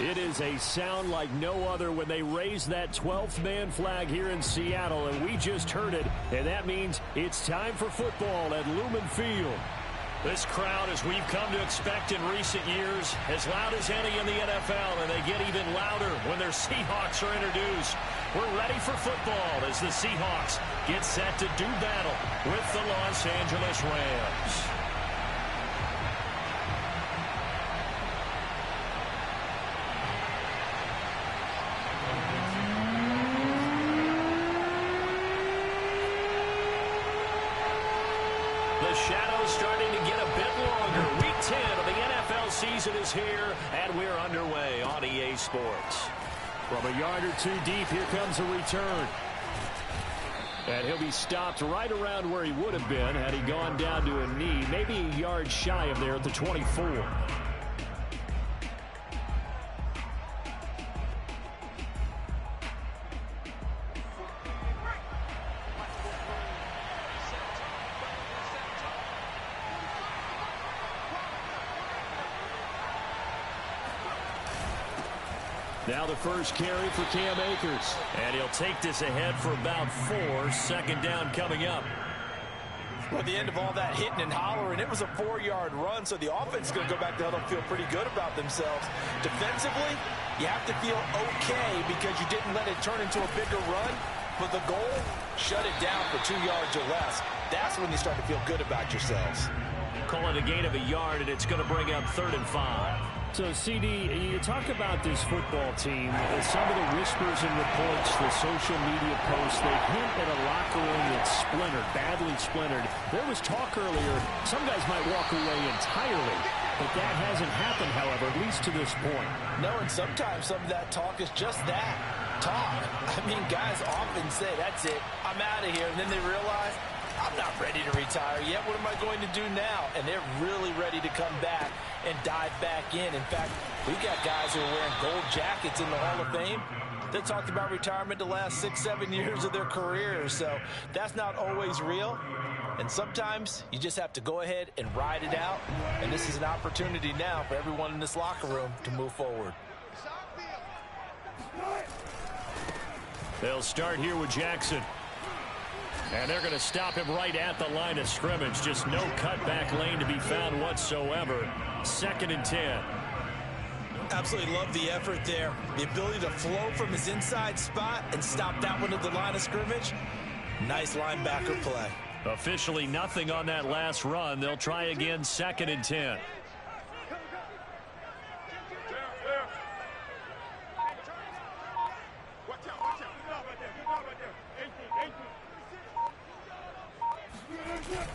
It is a sound like no other when they raise that 12th man flag here in Seattle, and we just heard it, and that means it's time for football at Lumen Field. This crowd, as we've come to expect in recent years, as loud as any in the NFL, and they get even louder when their Seahawks are introduced. We're ready for football as the Seahawks get set to do battle with the Los Angeles Rams. The shadow's starting to get a bit longer. Week 10 of the NFL season is here, and we're underway on EA Sports. From a yard or two deep, here comes a return. And he'll be stopped right around where he would have been had he gone down to a knee, maybe a yard shy of there at the 24. Now the first carry for Cam Akers. And he'll take this ahead for about 4. Second down coming up. Well, at the end of all that hitting and hollering, it was a 4-yard run, so the offense is going to go back to huddle and feel pretty good about themselves. Defensively, you have to feel okay because you didn't let it turn into a bigger run. But the goal, shut it down for 2 yards or less. That's when you start to feel good about yourselves. Call it a gain of a yard, and it's going to bring up 3rd and 5. So, CD, you talk about this football team, some of the whispers and reports, the social media posts, they hint at a locker room that's splintered, badly splintered. There was talk earlier, some guys might walk away entirely, but that hasn't happened, however, at least to this point. No, and sometimes some of that talk is just that, talk. I mean, guys often say, that's it, I'm out of here, and then they realize, I'm not ready to retire yet. What am I going to do now? And they're really ready to come back and dive back in. In fact, we've got guys who are wearing gold jackets in the Hall of Fame. They talked about retirement the last 6-7 years of their careers. So that's not always real. And sometimes you just have to go ahead and ride it out. And this is an opportunity now for everyone in this locker room to move forward. They'll start here with Jackson. And they're going to stop him right at the line of scrimmage. Just no cutback lane to be found whatsoever. 2nd and 10. Absolutely love the effort there. The ability to flow from his inside spot and stop that one at the line of scrimmage. Nice linebacker play. Officially nothing on that last run. They'll try again 2nd and 10.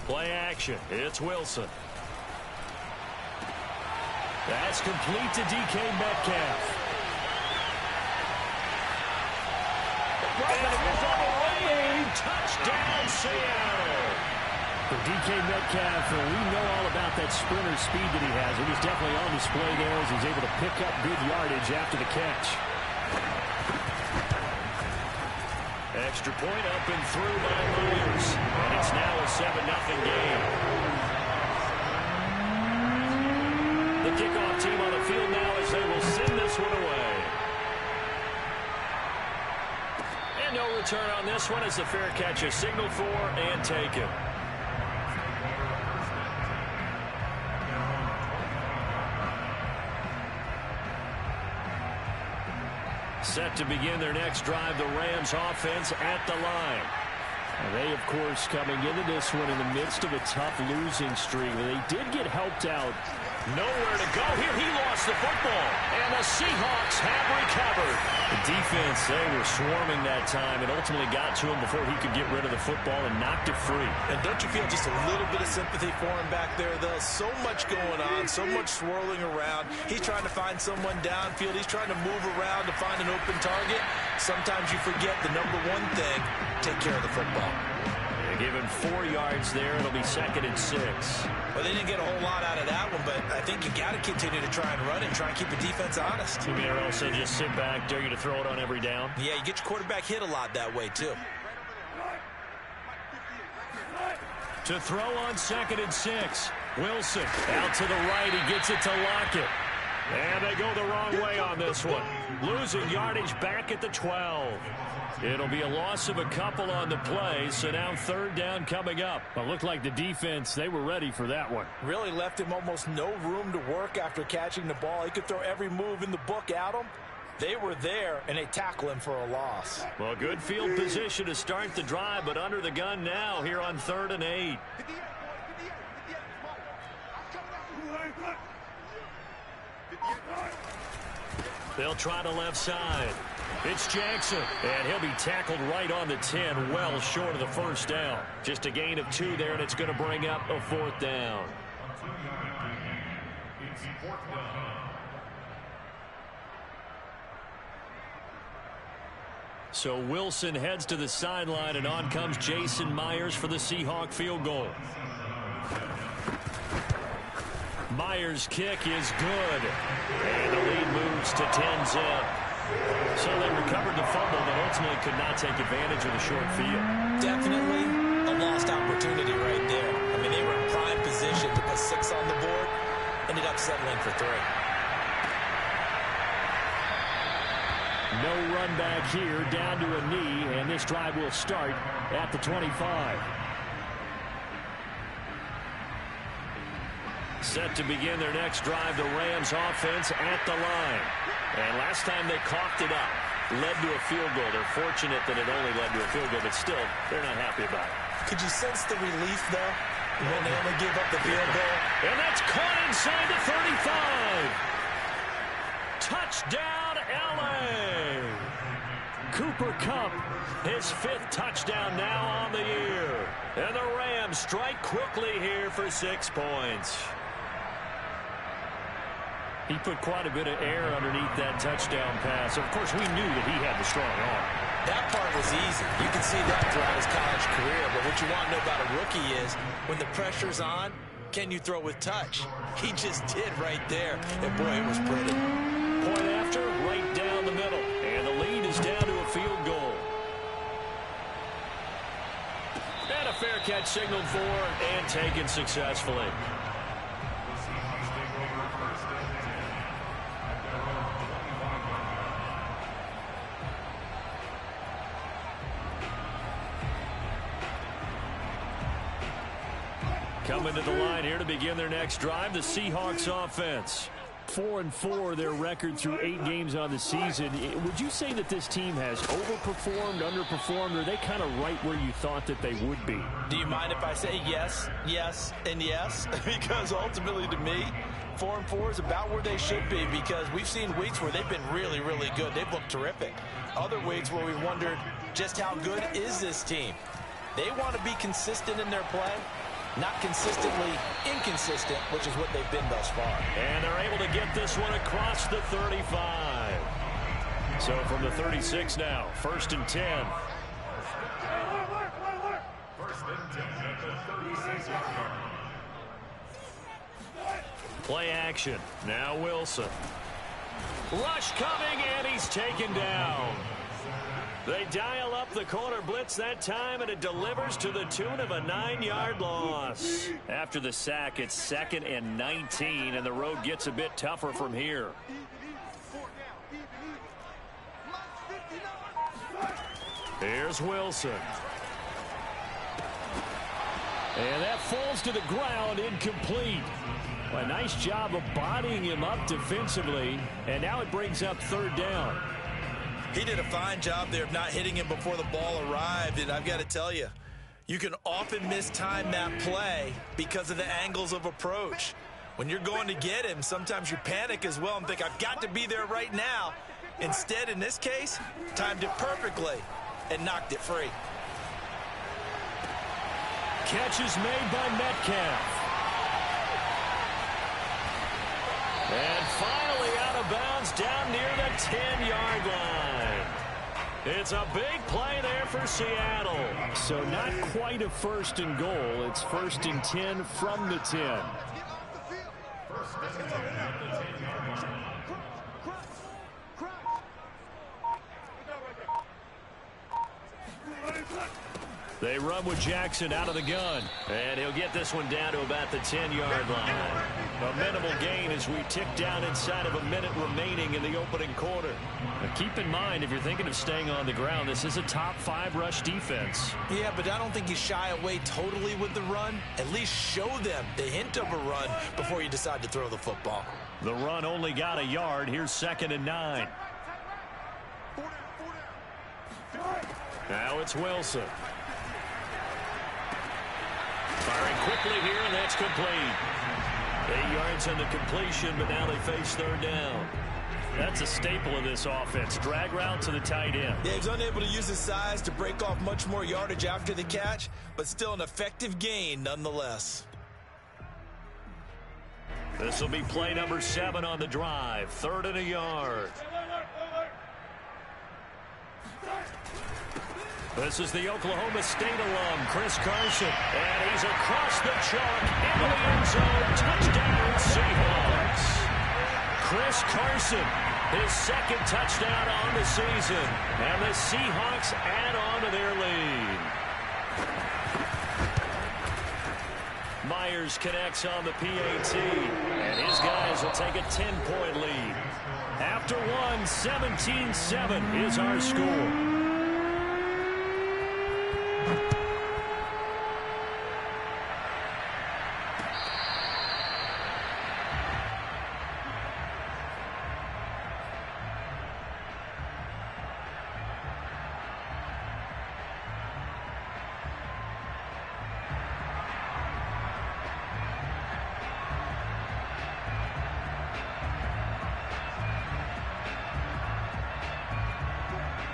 Play action. It's Wilson. That's complete to DK Metcalf. Touchdown, Seattle. For DK Metcalf, we know all about that sprinter speed that he has. It was definitely on display there as he's able to pick up good yardage after the catch. Extra point up and through by Myers. And it's now a 7-0 game. The kickoff team on the field now as they will send this one away. And no return on this one as the fair catch is signaled for and taken. Set to begin their next drive, the Rams offense at the line. And they, of course, coming into this one in the midst of a tough losing streak. They did get helped out. Nowhere to go here. He lost the football. And the Seahawks have recovered. The defense, they were swarming that time and ultimately got to him before he could get rid of the football and knocked it free. And don't you feel just a little bit of sympathy for him back there, though? So much going on, so much swirling around. He's trying to find someone downfield. He's trying to move around to find an open target. Sometimes you forget the number one thing, take care of the football. They give him 4 yards there. It'll be 2nd and 6. Well, they didn't get a whole lot out of that one, but I think you got to continue to try and run and try and keep the defense honest. You mean also just sit back, dare you to throw it on every down? Yeah, you get your quarterback hit a lot that way, too. To throw on 2nd and 6. Wilson out to the right. He gets it to Lockett. And they go the wrong way on this one. Losing yardage back at the 12. It'll be a loss of a couple on the play, so now third down coming up. It looked like the defense, they were ready for that one. Really left him almost no room to work after catching the ball. He could throw every move in the book at him. They were there, and they tackle him for a loss. Well, good field position to start the drive, but under the gun now here on 3rd and 8. They'll try the left side. It's Jackson, and he'll be tackled right on the 10, well short of the first down. Just a gain of 2 there, and it's going to bring up a 4th down. So Wilson heads to the sideline, and on comes Jason Myers for the Seahawk field goal. Myers' kick is good, and the lead moves to 10-zip. So they recovered the fumble, but ultimately could not take advantage of the short field. Definitely a lost opportunity right there. I mean, they were in prime position to put 6 on the board, ended up settling for 3. No run back here, down to a knee, and this drive will start at the 25. Set to begin their next drive, the Rams offense at the line. And last time they coughed it up, led to a field goal. They're fortunate that it only led to a field goal, but still, they're not happy about it. Could you sense the relief, though, when they only give up the field goal? And that's caught inside the 35. Touchdown, L.A. Cooper Kupp, his 5th touchdown now on the year. And the Rams strike quickly here for 6 points. He put quite a bit of air underneath that touchdown pass. Of course, we knew that he had the strong arm. That part was easy. You can see that throughout his college career. But what you want to know about a rookie is when the pressure's on, can you throw with touch? He just did right there. And, boy, it was pretty. Point after, right down the middle. And the lead is down to a field goal. And a fair catch signaled for and taken successfully. Coming to the line here to begin their next drive, the Seahawks offense. 4-4, their record through 8 games on the season. Would you say that this team has overperformed, underperformed, or are they kind of right where you thought that they would be? Do you mind if I say yes, yes, and yes? Because ultimately to me, 4-4 is about where they should be, because we've seen weeks where they've been really, really good. They've looked terrific. Other weeks where we wondered just how good is this team. They want to be consistent in their play. Not consistently inconsistent, which is what they've been thus far. And they're able to get this one across the 35. So from the 36 now, 1st and 10. 1st and 10 at the 36-yard line. Play action. Now Wilson. Rush coming, and he's taken down. They dial up the corner blitz that time, and it delivers to the tune of a 9-yard loss. After the sack, it's 2nd and 19, and the road gets a bit tougher from here. Here's Wilson. And that falls to the ground, incomplete. A nice job of bodying him up defensively, and now it brings up 3rd down. He did a fine job there of not hitting him before the ball arrived, and I've got to tell you, you can often mistime that play because of the angles of approach. When you're going to get him, sometimes you panic as well and think, I've got to be there right now. Instead, in this case, timed it perfectly and knocked it free. Catch is made by Metcalf. And finally out of bounds down near the 10-yard line. It's a big play there for Seattle. So not quite a 1st and goal. It's 1st and 10 from the 10. 1st and 10 at the 10-yard line. They run with Jackson out of the gun. And he'll get this one down to about the 10-yard line. A minimal gain as we tick down inside of a minute remaining in the opening quarter. Now keep in mind, if you're thinking of staying on the ground, this is a top 5 rush defense. Yeah, but I don't think you shy away totally with the run. At least show them the hint of a run before you decide to throw the football. The run only got a yard. Here's 2nd and 9. Now it's Wilson. Firing quickly here, and that's complete. 8 yards on the completion, but now they face 3rd down. That's a staple of this offense. Drag route to the tight end. Yeah, he's unable to use his size to break off much more yardage after the catch, but still an effective gain nonetheless. This will be play number 7 on the drive. 3rd and a yard. This is the Oklahoma State alum, Chris Carson. And he's across the chalk into the end zone. Touchdown, Seahawks. Chris Carson, his 2nd touchdown on the season. And the Seahawks add on to their lead. Myers connects on the PAT. And his guys will take a 10-point lead. After one, 17-7 is our score.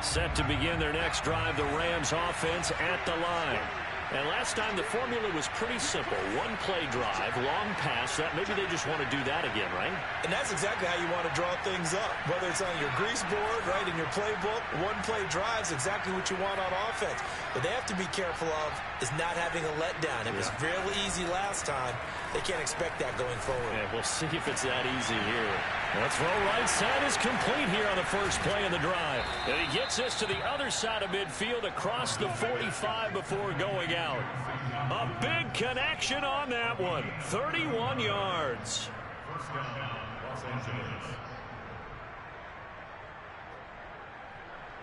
Set to begin their next drive, the Rams offense at the line. And last time the formula was pretty simple. One-play drive, long pass. That maybe they just want to do that again, right? And that's exactly how you want to draw things up. Whether it's on your grease board, right, in your playbook, one-play drive's exactly what you want on offense. But they have to be careful of is not having a letdown. It was fairly easy last time. They can't expect that going forward. Yeah, we'll see if it's that easy here. The throw right side is complete here on the first play of the drive. And he gets us to the other side of midfield across the 45 before going out. A big connection on that one. 31 yards. First down, Los Angeles.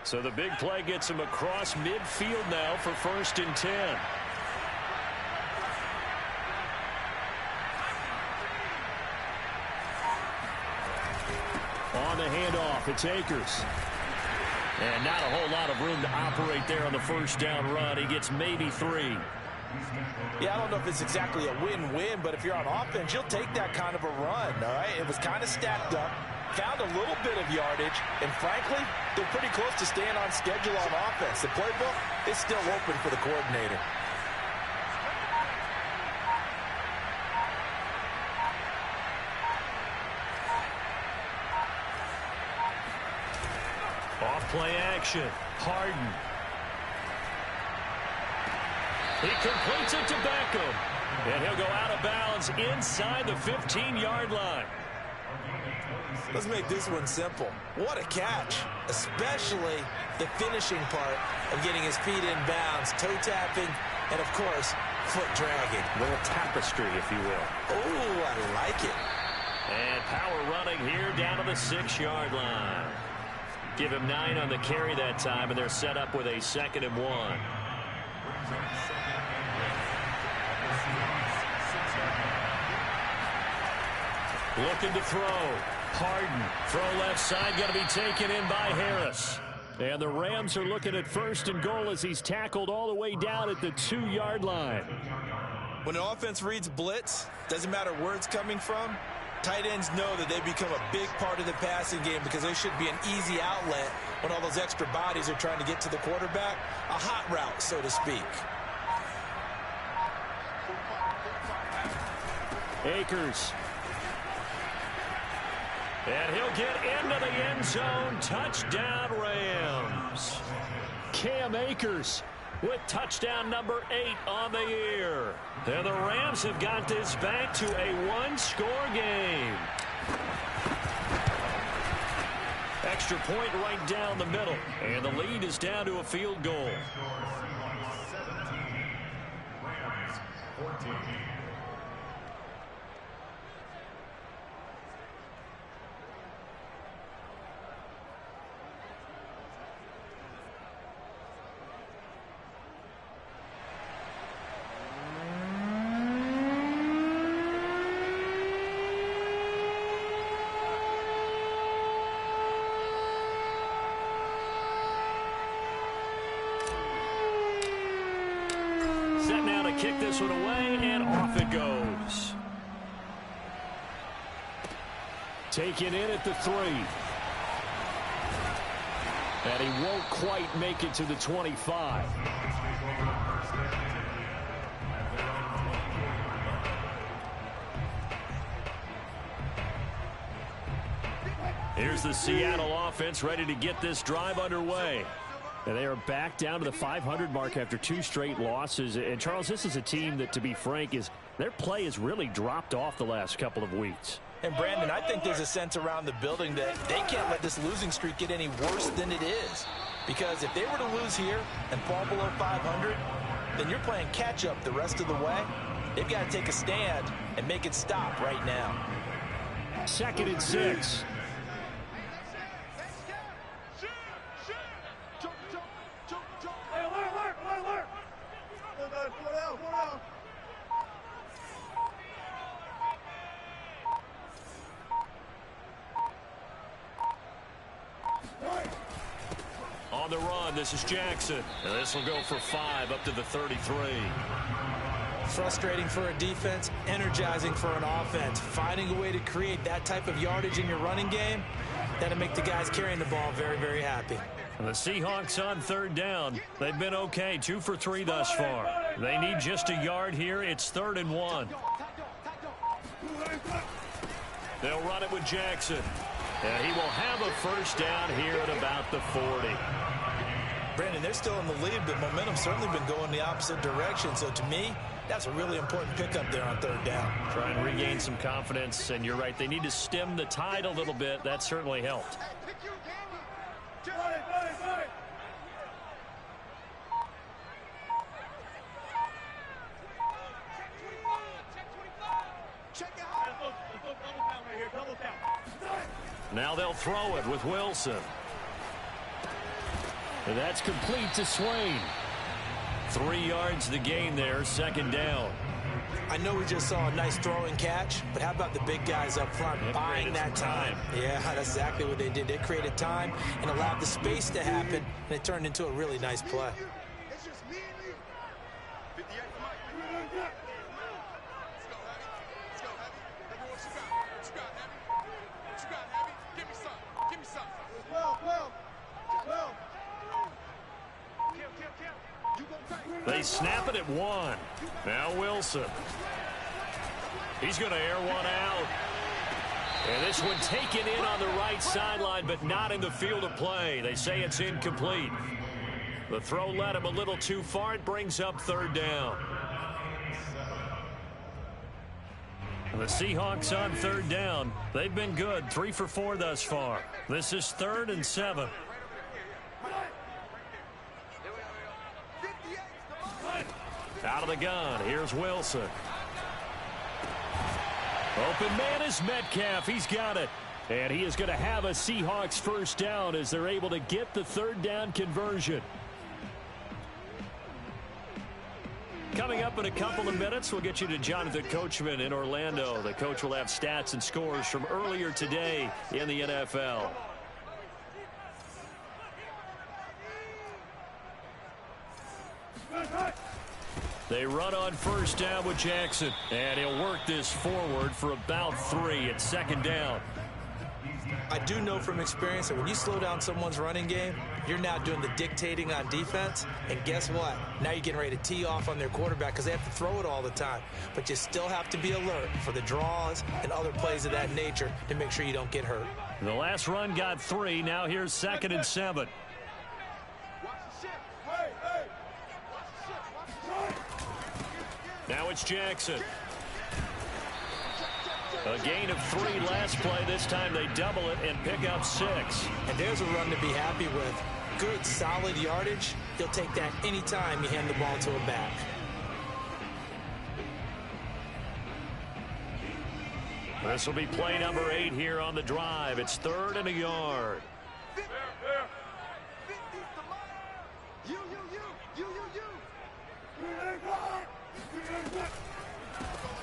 So the big play gets him across midfield now for 1st and 10. On the handoff, it's Akers. And not a whole lot of room to operate there on the first down run. He gets maybe 3. Yeah, I don't know if it's exactly a win-win, but if you're on offense, you'll take that kind of a run, all right? It was kind of stacked up, found a little bit of yardage, and frankly, they're pretty close to staying on schedule on offense. The playbook is still open for the coordinator. Off-play action. Harden. He completes it to Beckham. And he'll go out of bounds inside the 15-yard line. Let's make this one simple. What a catch, especially the finishing part of getting his feet in bounds, toe tapping, and, of course, foot dragging. A little tapestry, if you will. Oh, I like it. And power running here down to the 6-yard line. Give him 9 on the carry that time, and they're set up with a 2nd and 1. Looking to throw. Harden. Throw left side, going to be taken in by Harris. And the Rams are looking at 1st and goal as he's tackled all the way down at the 2-yard line. When an offense reads blitz, doesn't matter where it's coming from, tight ends know that they become a big part of the passing game because they should be an easy outlet when all those extra bodies are trying to get to the quarterback. A hot route, so to speak. Akers. And he'll get into the end zone. Touchdown, Rams. Cam Akers with touchdown number 8 on the year. And the Rams have got this back to a 1-score game. Extra point right down the middle. And the lead is down to a field goal. 14. Set now to kick this one away, and off it goes. Taken in at the 3. And he won't quite make it to the 25. Here's the Seattle offense ready to get this drive underway. And they are back down to the 500 mark after 2 straight losses. And, Charles, this is a team that, to be frank, their play has really dropped off the last couple of weeks. And, Brandon, I think there's a sense around the building that they can't let this losing streak get any worse than it is. Because if they were to lose here and fall below 500, then you're playing catch-up the rest of the way. They've got to take a stand and make it stop right now. 2nd and 6. On the run, this is Jackson. And this will go for 5 up to the 33. Frustrating for a defense, energizing for an offense. Finding a way to create that type of yardage in your running game, that'll make the guys carrying the ball very, very happy. And the Seahawks on 3rd down. They've been okay, 2 for 3 thus far. They need just a yard here. It's 3rd and 1. They'll run it with Jackson. And he will have a first down here at about the 40. Brandon, they're still in the lead, but momentum's certainly been going the opposite direction. So to me, that's a really important pickup there on 3rd down. Try and regain some confidence, and you're right. They need to stem the tide a little bit. That certainly helped. Now they'll throw it with Wilson. And that's complete to Swain. 3 yards the gain there, 2nd down. I know we just saw a nice throw and catch, but how about the big guys up front buying that time? Yeah, that's exactly what they did. They created time and allowed the space to happen, and it turned into a really nice play. They snap it at 1. Now Wilson. He's going to air one out. And this one taken in on the right sideline, but not in the field of play. They say it's incomplete. The throw led him a little too far. It brings up 3rd down. And the Seahawks on 3rd down. They've been good, 3 for 4 thus far. This is 3rd and 7. Out of the gun, here's Wilson. Open man is Metcalf. He's got it. And he is going to have a Seahawks first down as they're able to get the 3rd down conversion. Coming up in a couple of minutes, we'll get you to Jonathan Coachman in Orlando. The coach will have stats and scores from earlier today in the NFL. They run on first down with Jackson, and he'll work this forward for about 3. It's 2nd down. I do know from experience that when you slow down someone's running game, you're now doing the dictating on defense, and guess what? Now you're getting ready to tee off on their quarterback because they have to throw it all the time. But you still have to be alert for the draws and other plays of that nature to make sure you don't get hurt. The last run got 3. Now here's 2nd and 7. Now it's Jackson. A gain of 3 last play. This time they double it and pick up 6. And there's a run to be happy with. Good, solid yardage. He'll take that anytime you hand the ball to him back. This will be play number 8 here on the drive. It's 3rd and a yard.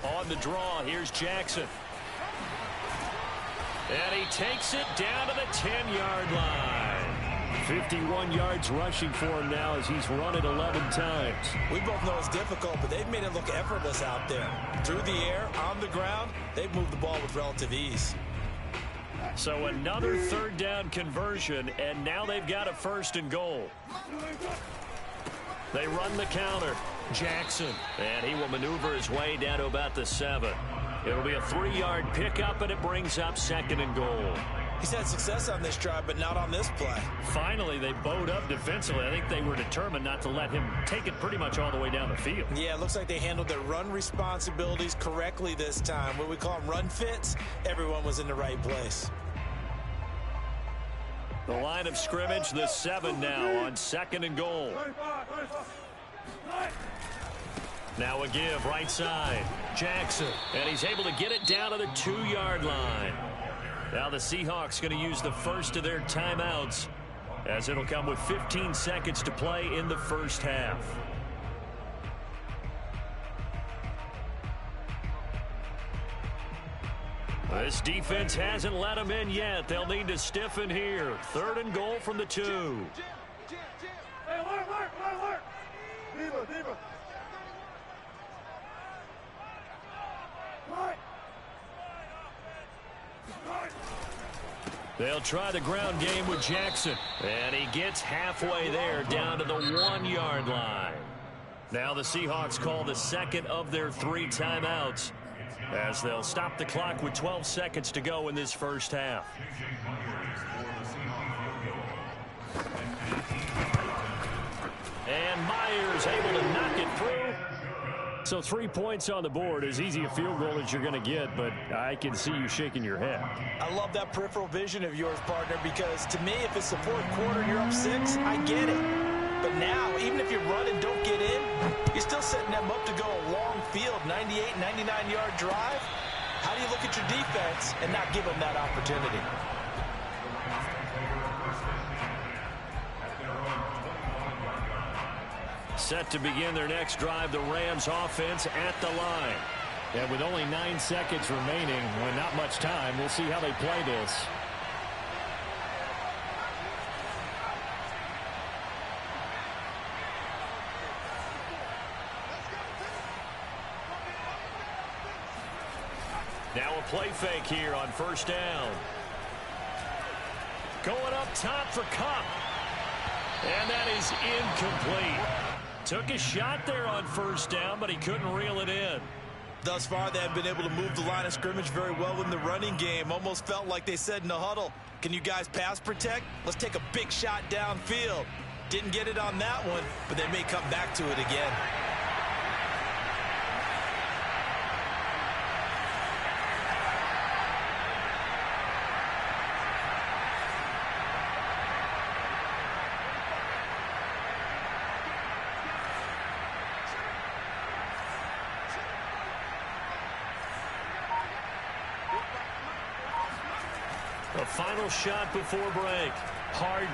On the draw, here's Jackson. And he takes it down to the 10-yard line. 51 yards rushing for him now as he's run it 11 times. We both know it's difficult, but they've made it look effortless out there. Through the air, on the ground, they've moved the ball with relative ease. So another 3rd down conversion, and now they've got a 1st and goal. They run the counter. Jackson, and he will maneuver his way down to about the 7. It'll be a 3-yard pickup, and it brings up 2nd and goal. He's had success on this drive, but not on this play. Finally, they bowed up defensively. I think they were determined not to let him take it pretty much all the way down the field. Yeah, it looks like they handled their run responsibilities correctly this time. What we call them run fits, everyone was in the right place. The line of scrimmage, the 7 now on 2nd and goal. Now a give right side. Jackson, and he's able to get it down to the 2-yard line. Now the Seahawks going to use the first of their timeouts, as it'll come with 15 seconds to play in the first half. This defense hasn't let them in yet. They'll need to stiffen here. 3rd and goal from the 2. Hey, work. Diva. They'll try the ground game with Jackson. And he gets halfway there, down to the 1-yard line. Now the Seahawks call the 2nd of their 3 timeouts, as they'll stop the clock with 12 seconds to go in this first half. And Myers able to knock it through. So 3 points on the board, as easy a field goal as you're going to get, but I can see you shaking your head. I love that peripheral vision of yours, partner, because to me, if it's the 4th quarter and you're up 6, I get it. But now, even if you run and don't get in, you're still setting them up to go a long field, 98, 99-yard drive. How do you look at your defense and not give them that opportunity? Set to begin their next drive, the Rams offense at the line. And with only 9 seconds remaining, with not much time, we'll see how they play this. Now a play fake here on 1st down. Going up top for Kupp. And that is incomplete. Took a shot there on 1st down, but he couldn't reel it in. Thus far, they have been able to move the line of scrimmage very well in the running game. Almost felt like they said in the huddle, can you guys pass protect? Let's take a big shot downfield. Didn't get it on that one, but they may come back to it again. A final shot before break. Harden.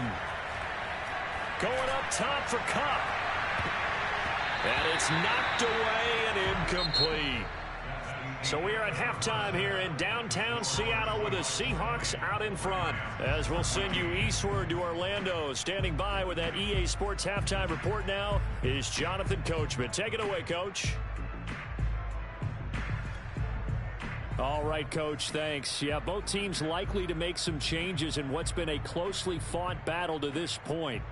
Going up top for Kupp. And it's knocked away and incomplete. So we are at halftime here in downtown Seattle with the Seahawks out in front. As we'll send you eastward to Orlando. Standing by with that EA Sports halftime report now is Jonathan Coachman. Take it away, Coach. All right, Coach, thanks. Yeah, both teams likely to make some changes in what's been a closely fought battle to this point.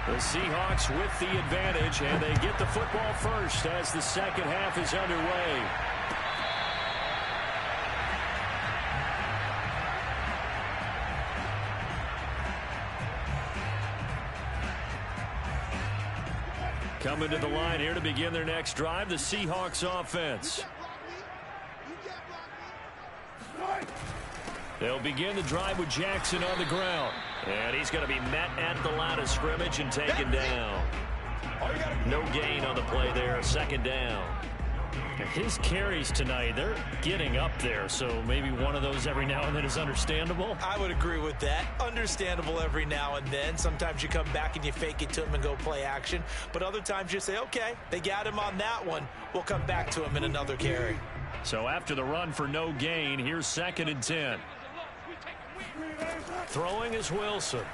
The Seahawks with the advantage, and they get the football first as the second half is underway. Coming to the line here to begin their next drive, the Seahawks offense. They'll begin the drive with Jackson on the ground. And he's going to be met at the line of scrimmage and taken down. No gain on the play there, second down. His carries tonight, they're getting up there, so maybe one of those every now and then is understandable. I would agree with that. Understandable every now and then. Sometimes you come back and you fake it to him and go play action. But other times you say, okay, they got him on that one. We'll come back to him in another carry. So after the run for no gain, here's 2nd and 10. Throwing is Wilson.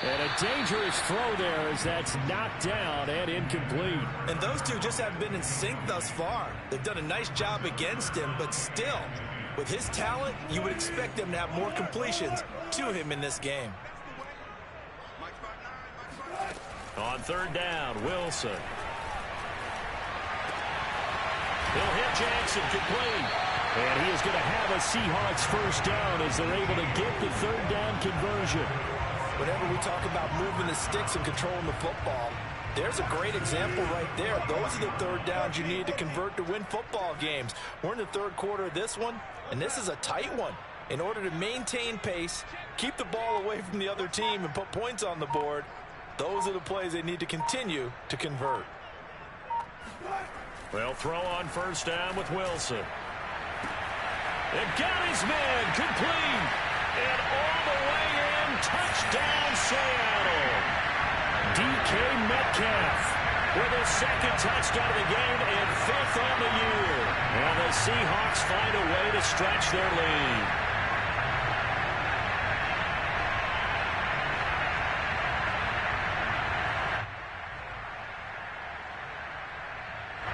And a dangerous throw there as that's knocked down and incomplete. And those two just haven't been in sync thus far. They've done a nice job against him, but still, with his talent, you would expect them to have more completions to him in this game. On 3rd down, Wilson. He'll hit Jackson, complete. And he is going to have a Seahawks first down as they're able to get the 3rd down conversion. Whenever we talk about moving the sticks and controlling the football, there's a great example right there. Those are the 3rd downs you need to convert to win football games. We're in the 3rd quarter of this one, and this is a tight one. In order to maintain pace, keep the ball away from the other team, and put points on the board, those are the plays they need to continue to convert. They'll throw on 1st down with Wilson. They've got his man, complete. And all the way in, touchdown Seattle. DK Metcalf with his 2nd touchdown of the game and 5th on the year. And the Seahawks find a way to stretch their lead.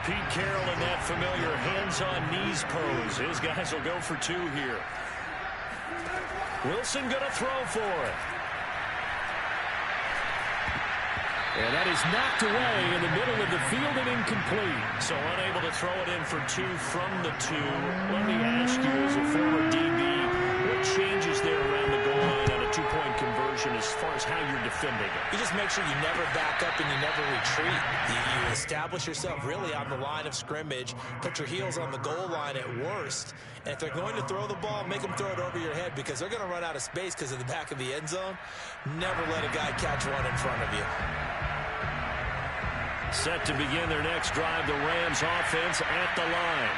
Pete Carroll in that familiar hands-on-knees pose. His guys will go for 2 here. Wilson going to throw for it. And that is knocked away in the middle of the field and incomplete. So unable to throw it in for 2 from the 2. Let me ask you, as a former DB, what changes there around the goal line on a 2-point conversion as far as how you're defending it? You just make sure you never back up and you never retreat. You establish yourself really on the line of scrimmage, put your heels on the goal line at worst, and if they're going to throw the ball, make them throw it over your head because they're going to run out of space because of the back of the end zone. Never let a guy catch one in front of you. Set to begin their next drive, the Rams offense at the line.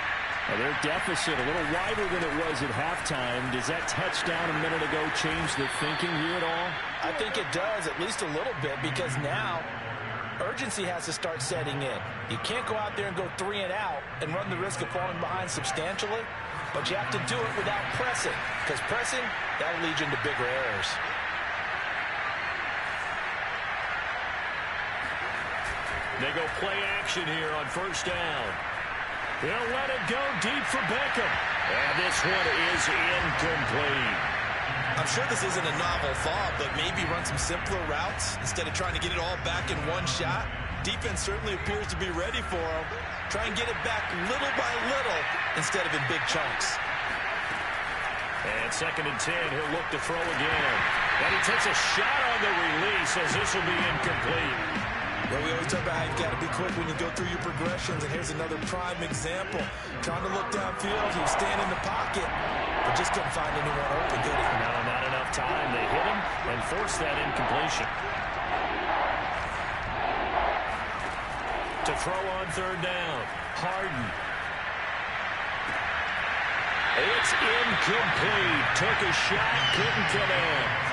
Now their deficit a little wider than it was at halftime. Does that touchdown a minute ago change the thinking here at all? I think it does, at least a little bit, because now urgency has to start setting in. You can't go out there and go 3 and out and run the risk of falling behind substantially, but you have to do it without pressing, because pressing, that'll lead you into bigger errors. They go play action here on 1st down. They'll let it go deep for Beckham. And this one is incomplete. I'm sure this isn't a novel thought, but maybe run some simpler routes instead of trying to get it all back in one shot. Defense certainly appears to be ready for him. Try and get it back little by little instead of in big chunks. And 2nd and 10, he'll look to throw again. And he takes a shot on the release as this will be incomplete. Well, we always talk about how you've got to be quick when you go through your progressions, and here's another prime example. Trying to look downfield, he was standing in the pocket, but just couldn't find anyone open, did he? No, not enough time. They hit him and forced that incompletion. To throw on 3rd down, Harden. It's incomplete. Took a shot, couldn't come in.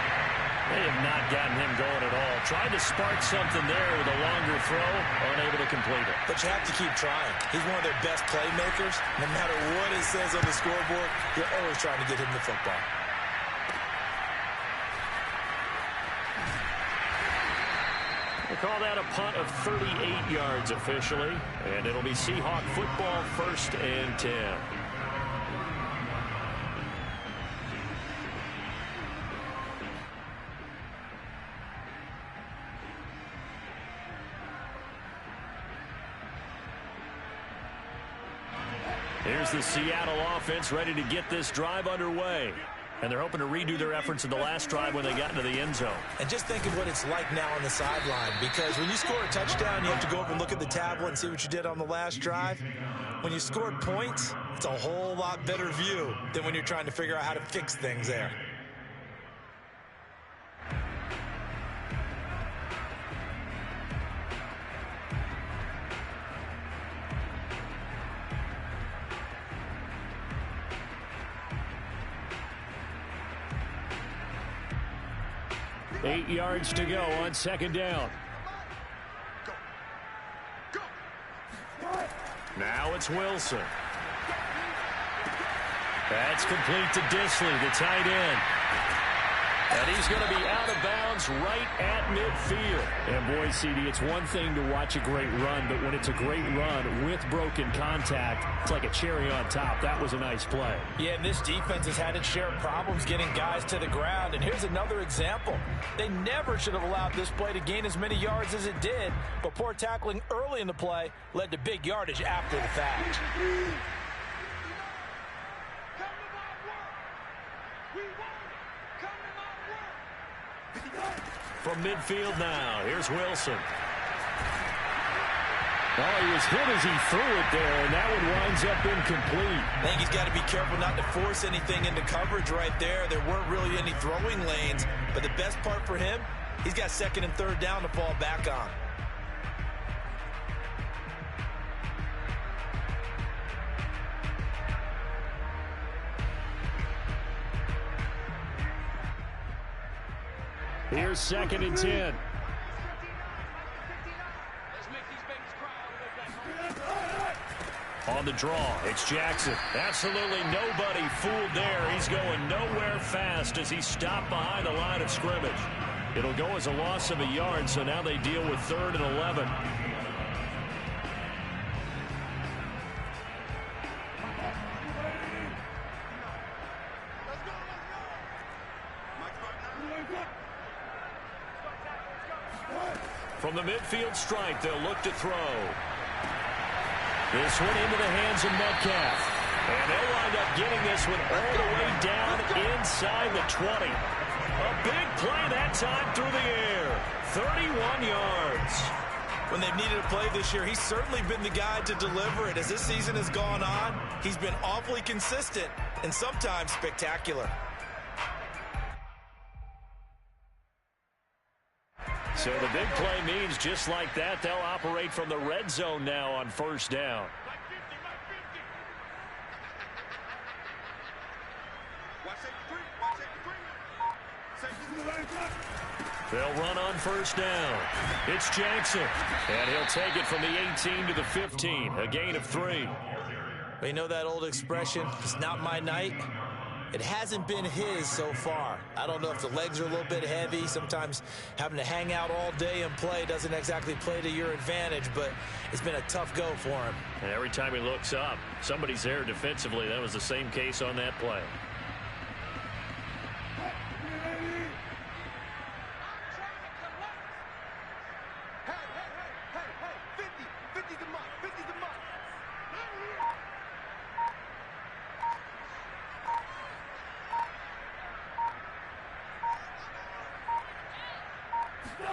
They have not gotten him going at all. Tried to spark something there with a longer throw, unable to complete it. But you have to keep trying. He's one of their best playmakers. No matter what it says on the scoreboard, you're always trying to get him the football. We'll call that a punt of 38 yards officially, and it'll be Seahawk football, 1st and 10. Here's the Seattle offense ready to get this drive underway. And they're hoping to redo their efforts in the last drive when they got into the end zone. And just think of what it's like now on the sideline, because when you score a touchdown, you have to go up and look at the tablet and see what you did on the last drive. When you scored points, It's a whole lot better view than when you're trying to figure out how to fix things there. Eight yards to go on second down. Now it's Wilson. That's complete to Disley, the tight end. And he's going to be out of bounds right at midfield. And boy, CD, it's one thing to watch a great run, but when it's a great run with broken contact, it's like a cherry on top. That was a nice play. Yeah, and this defense has had its share of problems getting guys to the ground. And here's another example. They never should have allowed this play to gain as many yards as it did, but poor tackling early in the play led to big yardage after the fact. From midfield now, here's Wilson. Oh, he was hit as he threw it there, and that one winds up incomplete. I think he's got to be careful not to force anything into coverage right there. There weren't really any throwing lanes, but the best part for him, he's got second and third down to fall back on. Here's second and 10. On the draw, it's Jackson. Absolutely nobody fooled there. He's going nowhere fast as he stopped behind the line of scrimmage. It'll go as a loss of a yard, so now they deal with 3rd and 11. From the midfield stripe, they'll look to throw. This one into the hands of Metcalf. And they'll wind up getting this one all the way down inside the 20. A big play that time through the air. 31 yards. When they've needed a play this year, he's certainly been the guy to deliver it. As this season has gone on, he's been awfully consistent and sometimes spectacular. So the big play means just like that, they'll operate from the red zone now on first down. They'll run on first down. It's Jackson. And he'll take it from the 18 to the 15. A gain of 3. You know that old expression, it's not my night? It hasn't been his so far. I don't know if the legs are a little bit heavy. Sometimes having to hang out all day and play doesn't exactly play to your advantage, but it's been a tough go for him. And every time he looks up, somebody's there defensively. That was the same case on that play.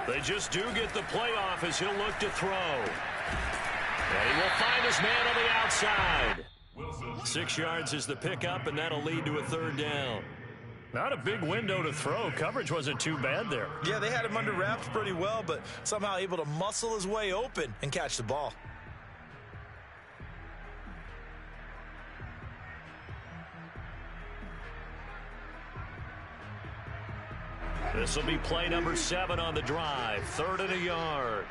They just do get the playoff as he'll look to throw. And he will find his man on the outside. 6 yards is the pickup, and that'll lead to a 3rd down. Not a big window to throw. Coverage wasn't too bad there. Yeah, they had him under wraps pretty well, but somehow able to muscle his way open and catch the ball. This will be play number 7 on the drive. 3rd and a yard.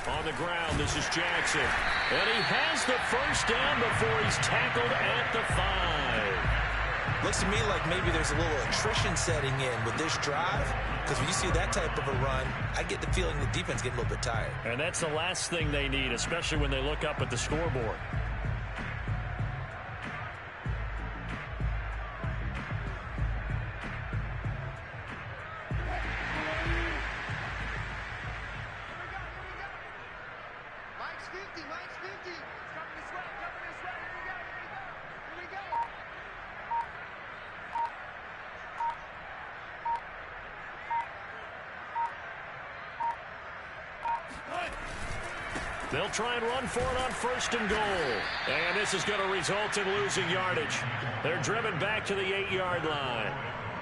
On the ground, this is Jackson. And he has the first down before he's tackled at the 5. Looks to me like maybe there's a little attrition setting in with this drive, because when you see that type of a run, I get the feeling the defense getting a little bit tired. And that's the last thing they need, especially when they look up at the scoreboard. They'll try and run for it on 1st and goal. And this is going to result in losing yardage. They're driven back to the 8-yard line.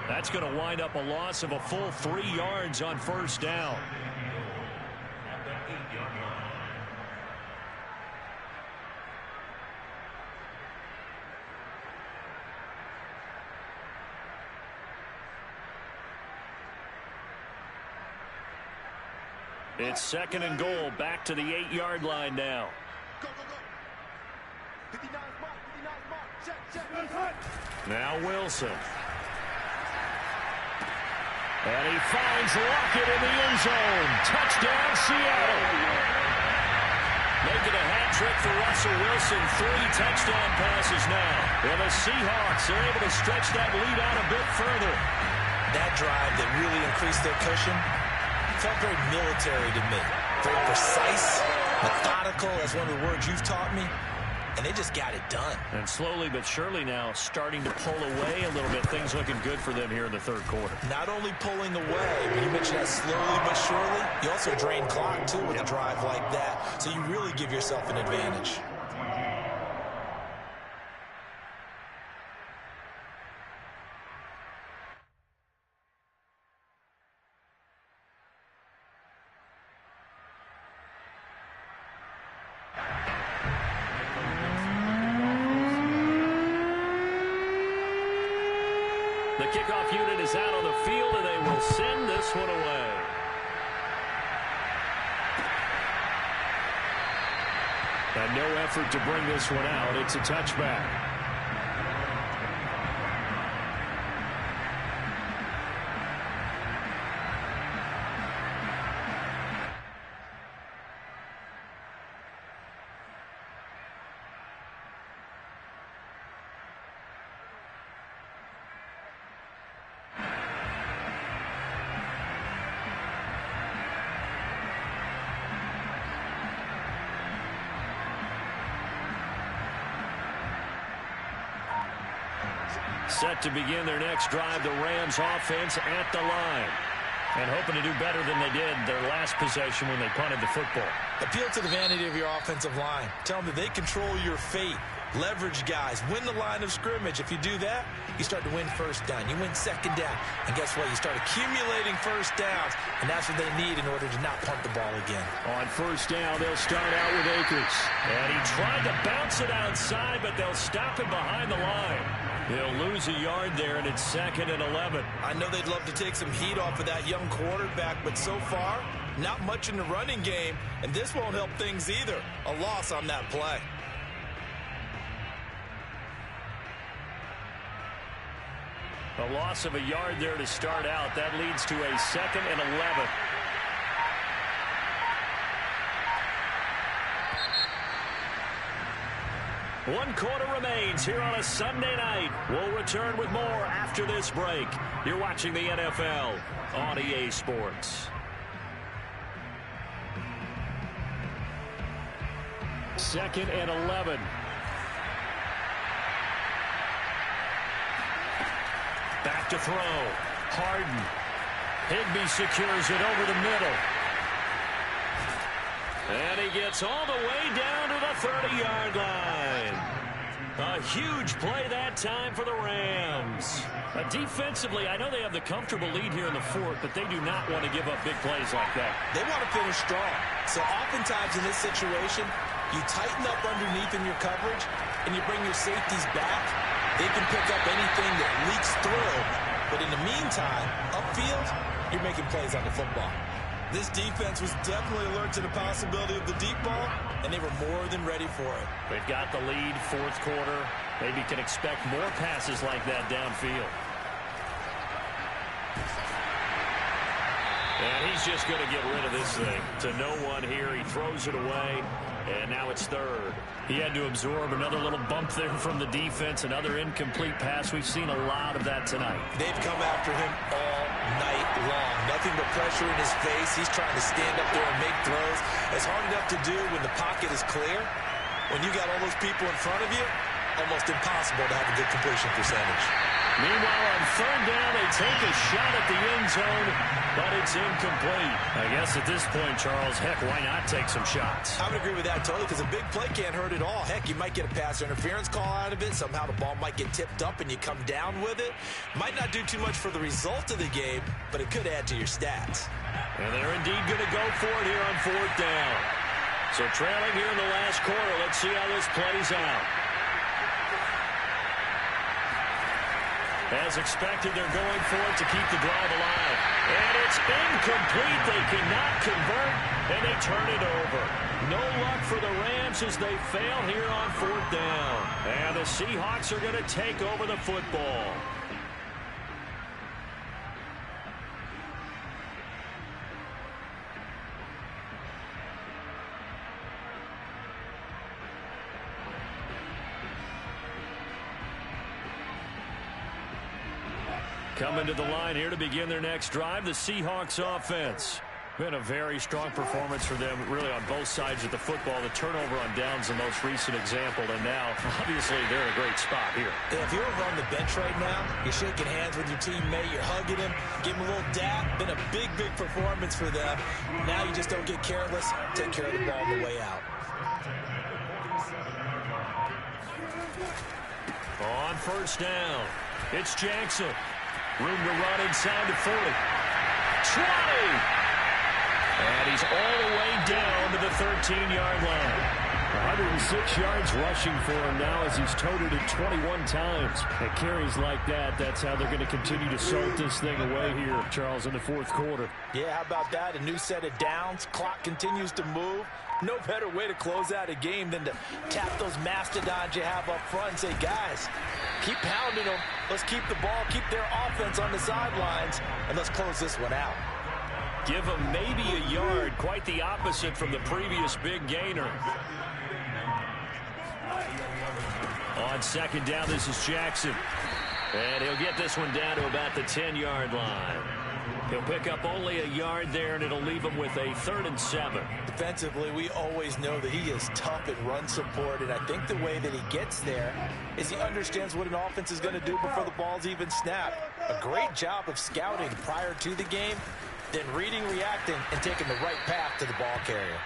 That's going to wind up a loss of a full 3 yards on 1st down. It's 2nd and goal, back to the 8-yard line now. Go, go, go. 59 mark, 59 mark. Check, check. Now Wilson. And he finds Lockett in the end zone. Touchdown, Seattle. Making a hat trick for Russell Wilson. 3 touchdown passes now. And the Seahawks are able to stretch that lead out a bit further. That drive that really increased their cushion felt very military to me. Very precise, methodical, that's one of the words you've taught me. And they just got it done. And slowly but surely now starting to pull away a little bit. Things looking good for them here in the 3rd quarter. Not only pulling away, but you mentioned that slowly but surely, you also drain clock too with a drive like that. So you really give yourself an advantage. The kickoff unit is out on the field, and they will send this one away. And no effort to bring this one out. It's a touchback. Set to begin their next drive, the Rams offense at the line. And hoping to do better than they did their last possession when they punted the football. Appeal to the vanity of your offensive line. Tell them that they control your fate. Leverage guys. Win the line of scrimmage. If you do that, you start to win 1st down. You win 2nd down. And guess what? You start accumulating 1st downs. And that's what they need in order to not punt the ball again. On 1st down, they'll start out with Akers. And he tried to bounce it outside, but they'll stop him behind the line. He'll lose a yard there, and it's 2nd and 11. I know they'd love to take some heat off of that young quarterback, but so far, not much in the running game, and this won't help things either. A loss on that play. A loss of a yard there to start out. That leads to a 2nd and 11. One quarter remains here on a Sunday night. We'll return with more after this break. You're watching the NFL on EA Sports. Second and 11. Back to throw. Harden. Higbee secures it over the middle. And he gets all the way down to the 30-yard line. A huge play that time for the Rams. Defensively, I know they have the comfortable lead here in the 4th, but they do not want to give up big plays like that. They want to finish strong. So oftentimes in this situation, you tighten up underneath in your coverage, and you bring your safeties back. They can pick up anything that leaks through. But in the meantime, upfield, you're making plays on the football. This defense was definitely alert to the possibility of the deep ball, and they were more than ready for it. They've got the lead, 4th quarter. Maybe can expect more passes like that downfield. And he's just going to get rid of this thing. To no one here. He throws it away, and now it's 3rd. He had to absorb another little bump there from the defense, another incomplete pass. We've seen a lot of that tonight. They've come after him all night long. Nothing but pressure in his face. He's trying to stand up there and make throws. It's hard enough to do when the pocket is clear. When you got all those people in front of you, almost impossible to have a good completion percentage. Meanwhile, on third down, they take a shot at the end zone, but it's incomplete. I guess at this point, Charles, heck, why not take some shots? I would agree with that totally, because a big play can't hurt at all. Heck, you might get a pass interference call out of it. Somehow the ball might get tipped up and you come down with it. Might not do too much for the result of the game, but it could add to your stats. And they're indeed going to go for it here on fourth down. So trailing here in the last quarter, let's see how this plays out. As expected, they're going for it to keep the drive alive. And it's incomplete. They cannot convert, and they turn it over. No luck for the Rams as they fail here on fourth down. And the Seahawks are going to take over the football. Coming to the line here to begin their next drive, the Seahawks offense. Been a very strong performance for them, really, on both sides of the football. The turnover on downs, the most recent example, and now, obviously, they're in a great spot here. Yeah, if you're over on the bench right now, you're shaking hands with your teammate, you're hugging him, give him a little dap. Been a big, big performance for them. Now you just don't get careless. Take care of the ball on the way out. On first down, it's Jackson. Room to run inside the 40. 20! And he's all the way down to the 13-yard line. 106 yards rushing for him now as he's toted it 21 times. At carries like that, that's how they're going to continue to salt this thing away here, Charles, in the fourth quarter. Yeah, how about that? A new set of downs. Clock continues to move. No better way to close out a game than to tap those mastodons you have up front and say, guys, keep pounding them. Let's keep the ball, keep their offense on the sidelines, and let's close this one out. Give them maybe a yard, quite the opposite from the previous big gainer. On second down, this is Jackson. And he'll get this one down to about the 10-yard line. He'll pick up only a yard there, and it'll leave him with a 3rd and 7. Defensively, we always know that he is tough in run support, and I think the way that he gets there is he understands what an offense is going to do before the ball's even snapped. A great job of scouting prior to the game, then reading, reacting, and taking the right path to the ball carrier.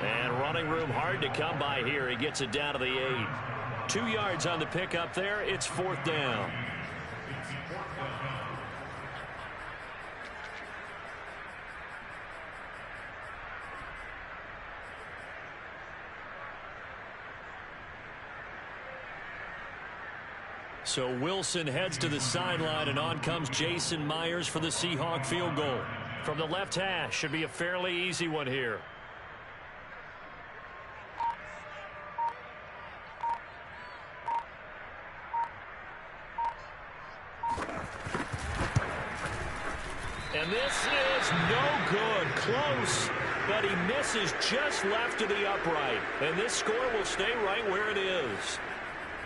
And running room hard to come by here. He gets it down to the 8. 2 yards on the pickup there. It's fourth down. So Wilson heads to the sideline, and on comes Jason Myers for the Seahawk field goal. From the left hash, should be a fairly easy one here. And this is no good. Close, but he misses just left of the upright. And this score will stay right where it is.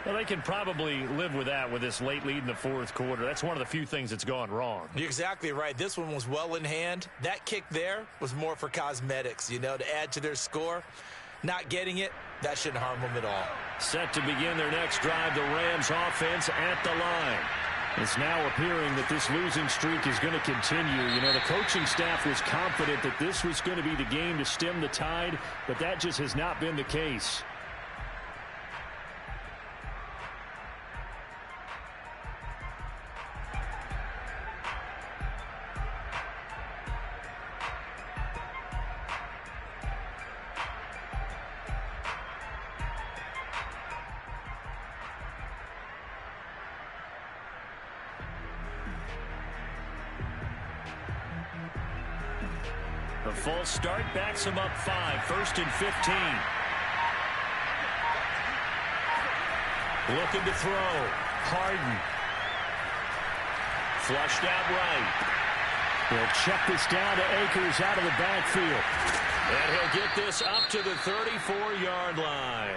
Well, they can probably live with that with this late lead in the fourth quarter. That's one of the few things that's gone wrong. You're exactly right. This one was well in hand. That kick there was more for cosmetics, to add to their score. Not getting it, that shouldn't harm them at all. Set to begin their next drive, the Rams offense at the line. It's now appearing that this losing streak is going to continue. The coaching staff was confident that this was going to be the game to stem the tide, but that just has not been the case. The false start backs him up 5, 1st and 15. Looking to throw. Harden. Flushed out right. He'll check this down to Akers out of the backfield. And he'll get this up to the 34-yard line.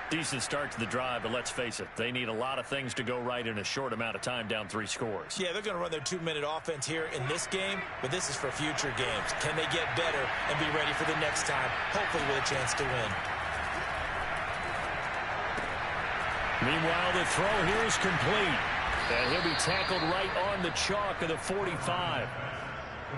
Decent start to the drive, but let's face it, they need a lot of things to go right in a short amount of time, down 3 scores. Yeah, they're going to run their 2-minute offense here in this game, but this is for future games. Can they get better and be ready for the next time, hopefully with a chance to win? Meanwhile, the throw here is complete. And he'll be tackled right on the chalk of the 45.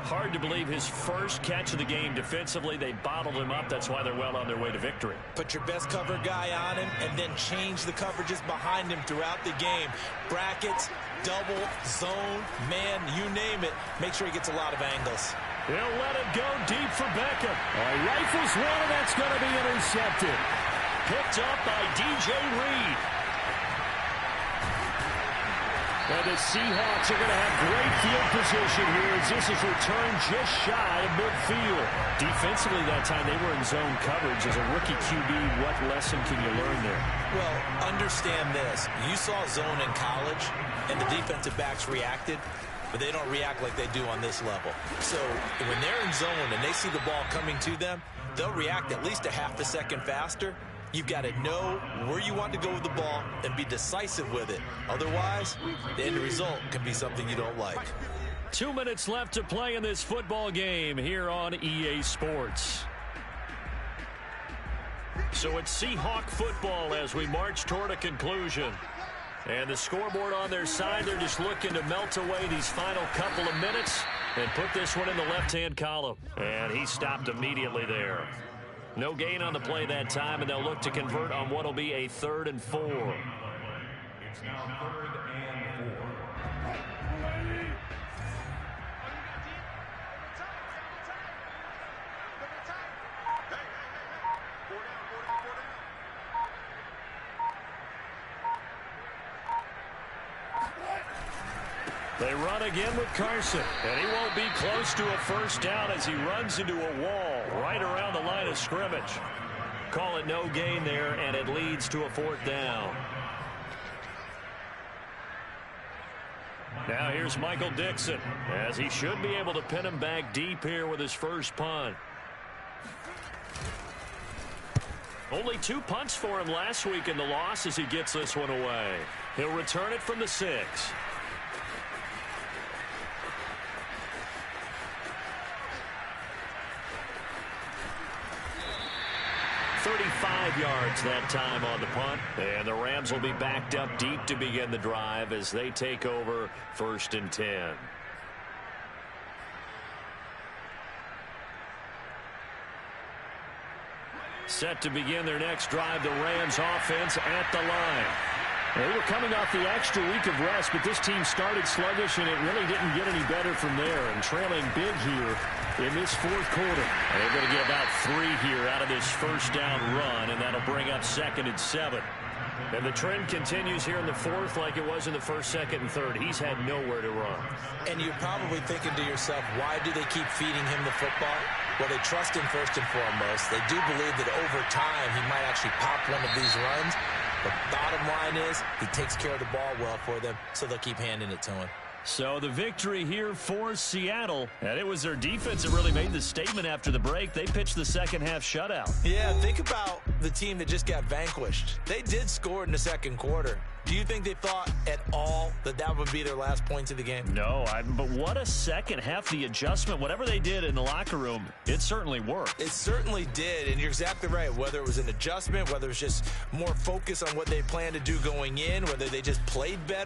Hard to believe his first catch of the game defensively. They bottled him up. That's why they're well on their way to victory. Put your best cover guy on him and then change the coverages behind him throughout the game. Brackets, double, zone, man, you name it. Make sure he gets a lot of angles. He'll let it go deep for Beckham. Rifles one, and that's going to be intercepted. Picked up by DJ Reed. And the Seahawks are going to have great field position here as this is returned just shy of midfield. Defensively that time, they were in zone coverage. As a rookie QB, what lesson can you learn there? Well, understand this. You saw zone in college, and the defensive backs reacted, but they don't react like they do on this level. So when they're in zone and they see the ball coming to them, they'll react at least a half a second faster. You've got to know where you want to go with the ball and be decisive with it. Otherwise, the end result can be something you don't like. 2 minutes left to play in this football game here on EA Sports. So it's Seahawk football as we march toward a conclusion. And the scoreboard on their side, they're just looking to melt away these final couple of minutes and put this one in the left-hand column. And he stopped immediately there. No gain on the play that time, and they'll look to convert on what will be a 3rd and 4. It's now 3rd and 4. They run again with Carson, and he won't be close to a first down as he runs into a wall right around the line of scrimmage. Call it no gain there, and it leads to a 4th down. Now here's Michael Dixon, as he should be able to pin him back deep here with his first punt. Only 2 punts for him last week in the loss as he gets this one away. He'll return it from the 6. 35 yards that time on the punt. And the Rams will be backed up deep to begin the drive as they take over 1st and 10. Set to begin their next drive, the Rams offense at the line. They were coming off the extra week of rest, but this team started sluggish, and it really didn't get any better from there. And trailing big here in this 4th quarter. And they're going to get about 3 here out of this first down run, and that'll bring up 2nd and 7. And the trend continues here in the 4th like it was in the 1st, 2nd, and 3rd. He's had nowhere to run. And you're probably thinking to yourself, why do they keep feeding him the football? Well, they trust him first and foremost. They do believe that over time he might actually pop one of these runs. The bottom line is he takes care of the ball well for them, so they'll keep handing it to him. So the victory here for Seattle, and it was their defense that really made the statement after the break. They pitched the second-half shutout. Yeah, think about the team that just got vanquished. They did score in the 2nd quarter. Do you think they thought at all that that would be their last points of the game? No, but what a second half. The adjustment, whatever they did in the locker room, it certainly worked. It certainly did, and you're exactly right. Whether it was an adjustment, whether it was just more focus on what they planned to do going in, whether they just played better.